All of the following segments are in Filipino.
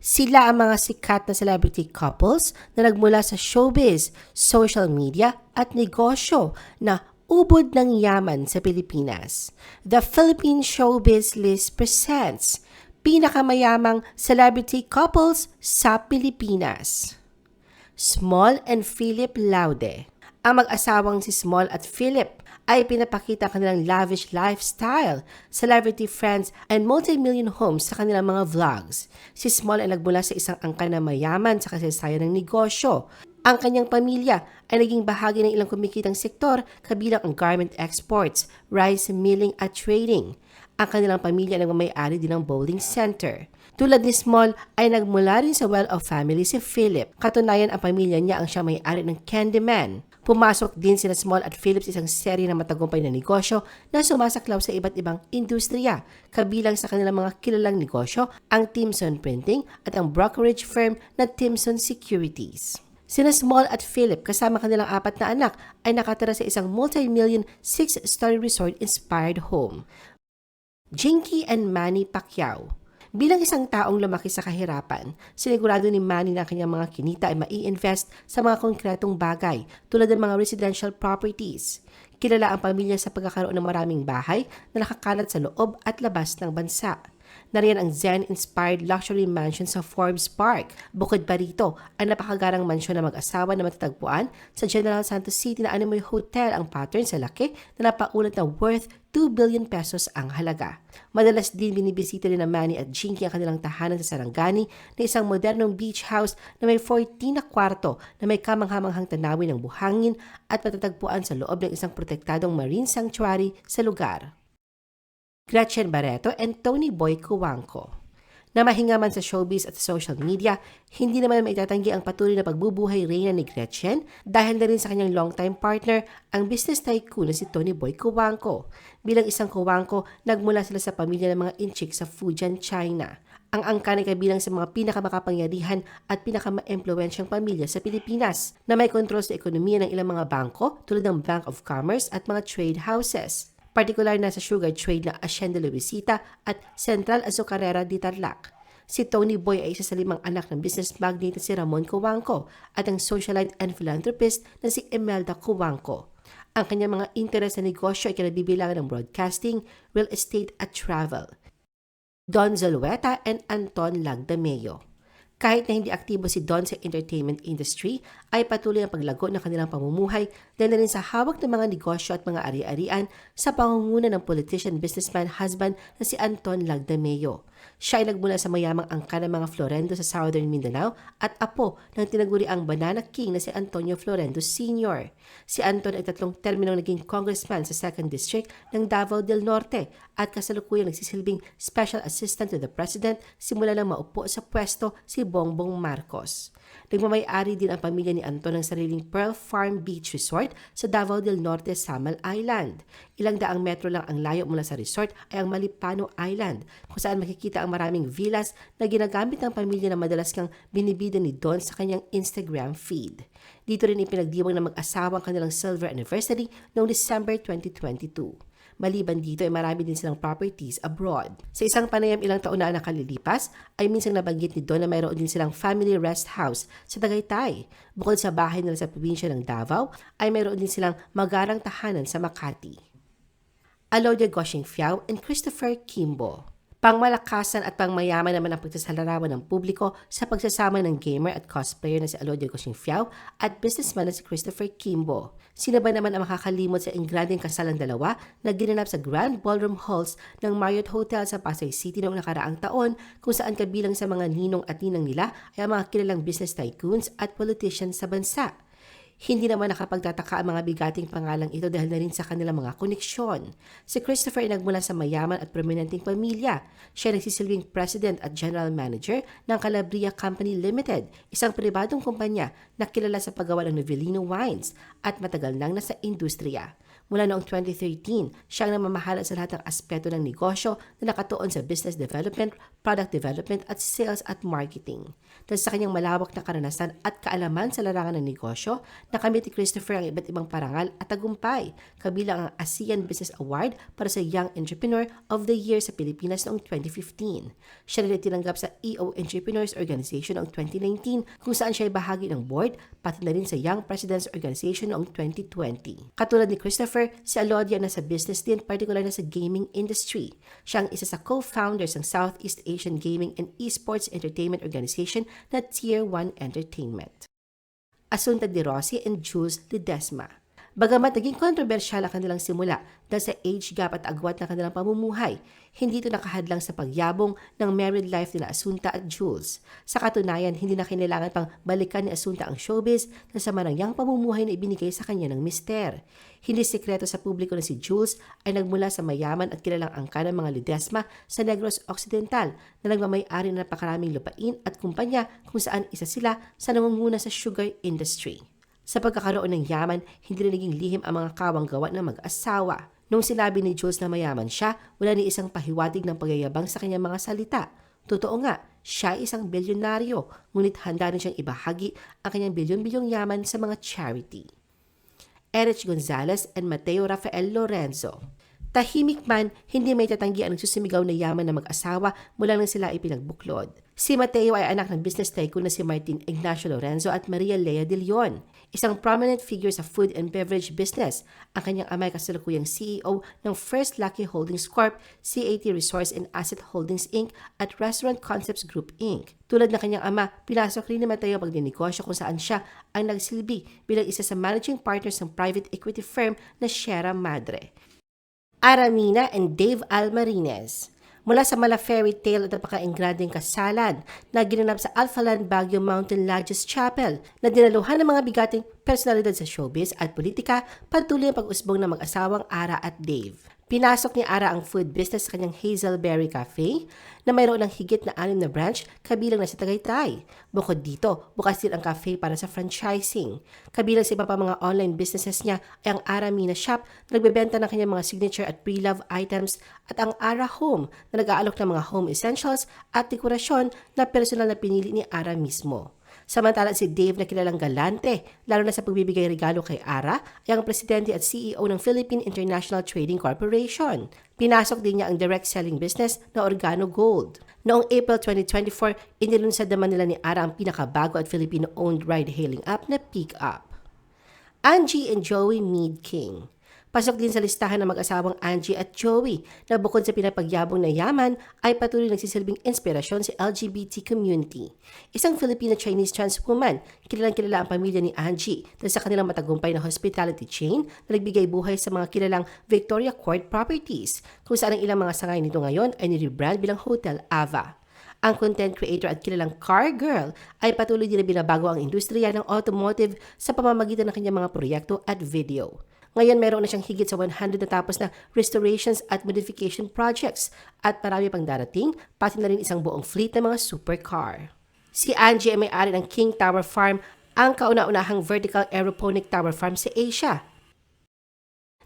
Sila ang mga sikat na celebrity couples na nagmula sa showbiz, social media at negosyo na ubod ng yaman sa Pilipinas. The Philippine Showbiz List presents pinakamayamang celebrity couples sa Pilipinas. Small and Philip Laude. Ang mag-asawang si Small at Philip ay pinapakita kanilang lavish lifestyle, celebrity friends, and multi-million homes sa kanilang mga vlogs. Si Small ay nagmula sa isang angkan na mayaman sa kasaysayan ng negosyo. Ang kanyang pamilya ay naging bahagi ng ilang kumikitang sektor kabilang ang garment exports, rice milling at trading. Ang kanilang pamilya ay nagmamayari din ng bowling center. Tulad ni Small ay nagmula rin sa well-off family si Philip. Katunayan ang pamilya niya ang siyang may-ari ng Candyman. Pumasok din sina Small at Philip sa isang serye ng matagumpay na negosyo na sumasaklaw sa iba't ibang industriya. Kabilang sa kanilang mga kilalang negosyo ang Timson Printing at ang brokerage firm na Timson Securities. Sina Small at Philip kasama kanilang 4 na anak ay nakatira sa isang multi-million 6-story resort-inspired home. Jinky and Manny Pacquiao. Bilang isang taong lumaki sa kahirapan, sinigurado ni Manny na kanyang mga kinita ay mai-invest sa mga konkretong bagay tulad ng mga residential properties. Kilala ang pamilya sa pagkakaroon ng maraming bahay na nakakalat sa loob at labas ng bansa. Nariyan ang Zen-inspired luxury mansion sa Forbes Park. Bukod pa rito, ang napakagarang mansyon na mag-asawa na matatagpuan sa General Santos City na Animoy Hotel ang pattern sa laki na napaulat na worth 2 billion pesos ang halaga. Madalas din binibisita rin ng Manny at Jinky ang kanilang tahanan sa Sarangani na isang modernong beach house na may 14 na kwarto na may kamanghamanghang tanawin ng buhangin at matatagpuan sa loob ng isang protektadong marine sanctuary sa lugar. Gretchen Barreto and Tony Boy Cuangco. Na mahinga man sa showbiz at social media, hindi naman maitatanggi ang patuloy na pagbubuhay reyna ni Gretchen dahil na rin sa kanyang longtime partner, ang business tycoon na si Tony Boy Cuangco. Bilang isang Cuangco, nagmula sila sa pamilya ng mga inchik sa Fujian, China. Ang angkan ay kabilang sa mga pinakamakapangyarihan at pinakama-impluensyang pamilya sa Pilipinas na may kontrol sa ekonomiya ng ilang mga bangko tulad ng Bank of Commerce at mga trade houses. Partikular na sa sugar trade na Hacienda Luisita at Central Azucarera de Tarlac. Si Tony Boy ay isa sa 5 anak ng business magnate na si Ramon Cuangco at ang socialite and philanthropist na si Imelda Cuangco. Ang kanyang mga interes sa negosyo ay kinabibilangan ng broadcasting, real estate at travel. Don Zulueta and Anton Lagdameo. Kahit na hindi aktibo si Don sa entertainment industry, ay patuloy ang paglago ng kanilang pamumuhay dahil na rin sa hawak ng mga negosyo at mga ari-arian sa pangunguna ng politician-businessman husband na si Anton Lagdameo. Siya ay nagmula sa mayamang angkan ng mga Florendo sa Southern Mindanao at apo ng tinaguriang Banana King na si Antonio Florendo Sr. Si Anton ay 3 terminong naging congressman sa 2nd District ng Davao del Norte at kasalukuyang nagsisilbing Special Assistant to the President simula nang maupo sa pwesto si Bongbong Marcos. Nagmamay-ari din ang pamilya ni Anton ng sariling Pearl Farm Beach Resort sa Davao del Norte, Samal Island. Ilang daang metro lang ang layo mula sa resort ay ang Malipano Island, kung saan makikita ang maraming villas na ginagamit ng pamilya na madalas kang binibida ni Don sa kanyang Instagram feed. Dito rin ipinagdiwang na mag-asawa ang kanilang silver anniversary noong December 2022. Maliban dito ay marami din silang properties abroad. Sa isang panayam ilang taon na nakalilipas, ay minsang nabanggit ni Don na mayroon din silang family rest house sa Tagaytay. Bukod sa bahay nila sa probinsya ng Davao, ay mayroon din silang magarang tahanan sa Makati. Alodia Goshing-Fiao and Christopher Kimbo. Pangmalakasan at pangmayaman naman ang pagsasalarawan ng publiko sa pagsasama ng gamer at cosplayer na si Alodia Goshing-Fiao at businessman na si Christopher Kimbo. Sino ba naman ang makakalimot sa ingranding kasalang dalawa na ginanap sa Grand Ballroom Halls ng Marriott Hotel sa Pasay City noong nakaraang taon, kung saan kabilang sa mga ninong at ninang nila ay ang mga kilalang business tycoons at politicians sa bansa. Hindi naman nakapagtataka ang mga bigating pangalang ito dahil na rin sa kanilang mga koneksyon. Si Christopher ay nagmula sa mayaman at prominenteng pamilya. Siya nagsisilbing President at General Manager ng Calabria Company Limited, isang pribadong kumpanya na kilala sa paggawa ng Novellino wines at matagal nang nasa industriya. Mula noong 2013, siya ang namamahala sa lahat ng aspeto ng negosyo na nakatuon sa business development, product development at sales at marketing. Dahil sa kanyang malawak na karanasan at kaalaman sa larangan ng negosyo, nakamit ni Christopher ang iba't ibang parangal at tagumpay, kabilang ang ASEAN Business Award para sa Young Entrepreneur of the Year sa Pilipinas noong 2015. Siya rin tinanggap sa EO Entrepreneurs Organization noong 2019 kung saan siya ay bahagi ng board, pati na rin sa Young Presidents Organization noong 2020. Katulad ni Christopher, si Alodia na sa business din, particular na sa gaming industry. Siya ang isa sa co-founders ng Southeast Asian Gaming and Esports Entertainment Organization na Tier 1 Entertainment. Asunta De Rossi and Jules Ledesma. Bagamat naging kontrobersyal ang kanilang simula dahil sa age gap at agwat ng kanilang pamumuhay, hindi ito nakahadlang sa pagyabong ng married life nila Asunta at Jules. Sa katunayan, hindi na kinailangan pang balikan ni Asunta ang showbiz dahil sa marangyang pamumuhay na ibinigay sa kanya ng mister. Hindi sikreto sa publiko na si Jules ay nagmula sa mayaman at kilalang angka ng mga Ledesma sa Negros Occidental na nagmamay-ari ng napakaraming lupain at kumpanya kung saan isa sila sa nangunguna sa sugar industry. Sa pagkakaroon ng yaman, hindi rin naging lihim ang mga kawang gawa ng mag-asawa. Nung sinabi ni Jules na mayaman siya, wala ni isang pahiwatig ng pagyayabang sa kanyang mga salita. Totoo nga, siya ay isang bilyonaryo, ngunit handa rin siyang ibahagi ang kanyang bilyon-bilyong yaman sa mga charity. Erich Gonzalez and Mateo Rafael Lorenzo. Tahimik man, hindi may tatanggi ang nagsusumigaw na yaman ng mag-asawa mula nang sila ipinagbuklod. Si Mateo ay anak ng business tycoon na si Martin Ignacio Lorenzo at Maria Lea de Leon, isang prominent figure sa food and beverage business. Ang kanyang ama ay kasalukuyang CEO ng First Lucky Holdings Corp., CAT Resource and Asset Holdings Inc. at Restaurant Concepts Group Inc. Tulad ng kanyang ama, pinasok rin ni Mateo ang pagninegosyo kung saan siya ang nagsilbi bilang isa sa managing partners ng private equity firm na Sierra Madre. Aramina and Dave Almarines. Mula sa mala fairy tale at napaka-engrading kasalan na ginanap sa Alphaland Baguio Mountain Lodges Chapel na dinaluhan ng mga bigating personalidad sa showbiz at politika, patuloy ang pag-usbong ng mag-asawang Ara at Dave. Pinasok ni Ara ang food business sa kanyang Hazelberry Cafe na mayroon ng higit na 6 na branch kabilang na sa Tagaytay. Bukod dito, bukas din ang cafe para sa franchising. Kabilang sa iba pa mga online businesses niya ay ang Ara Mina Shop na nagbebenta ng kanyang mga signature at pre-love items at ang Ara Home na nag-aalok ng mga home essentials at dekorasyon na personal na pinili ni Ara mismo. Samantala si Dave na kilalang galante, lalo na sa pagbibigay regalo kay Ara, ay ang presidente at CEO ng Philippine International Trading Corporation. Pinasok din niya ang direct selling business na Organo Gold. Noong April 2024, inilunsad naman nila ni Ara ang pinakabago at Filipino-owned ride-hailing app na Pick Up. Angie and Joey Mead King. Pasok din sa listahan ng mag-asawang Angie at Joey na bukod sa pinapagyabong na yaman ay patuloy nagsisilbing inspirasyon sa LGBT community. Isang Filipino-Chinese trans woman, kilalang-kilala ang pamilya ni Angie dahil sa kanilang matagumpay na hospitality chain na nagbigay buhay sa mga kilalang Victoria Court properties, kung saan ang ilang mga sangay nito ngayon ay nirebrand bilang Hotel Ava. Ang content creator at kilalang car girl ay patuloy din na binabago ang industriya ng automotive sa pamamagitan ng kanyang mga proyekto at video. Ngayon, meron na siyang higit sa 100 na tapos na restorations at modification projects at marami pang darating, pati na rin isang buong fleet ng mga supercar. Si Angie ay may-ari ng King Tower Farm, ang kauna-unahang vertical aeroponic tower farm sa Asia.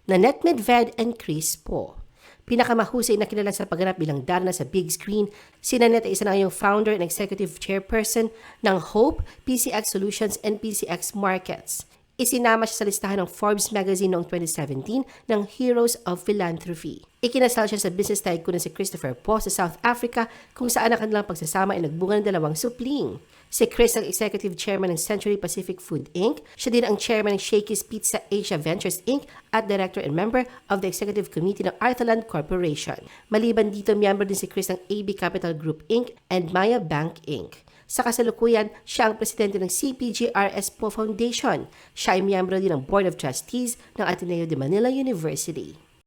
Nanette Medved and Chris Po. Pinakamahusay na kilala sa pagganap bilang Darna sa big screen, si Nanette ay isa na ngayong founder and executive chairperson ng Hope, PCX Solutions and PCX Markets. Isinama siya sa listahan ng Forbes magazine noong 2017 ng Heroes of Philanthropy. Ikinasal siya sa business tycoon na si Christopher Po sa South Africa kung saan ang kanilang pagsasama ay nagbunga ng 2 supling. Si Chris ang executive chairman ng Century Pacific Food Inc. Siya din ang chairman ng Shakey's Pizza Asia Ventures Inc. at director and member of the executive committee ng Arthaland Corporation. Maliban dito, miyembro din si Chris ng AB Capital Group Inc. and Maya Bank Inc. Sa kasalukuyan, siya ang presidente ng CPGRS Po Foundation. Siya ay miyembro din ng Board of Trustees ng Ateneo de Manila University.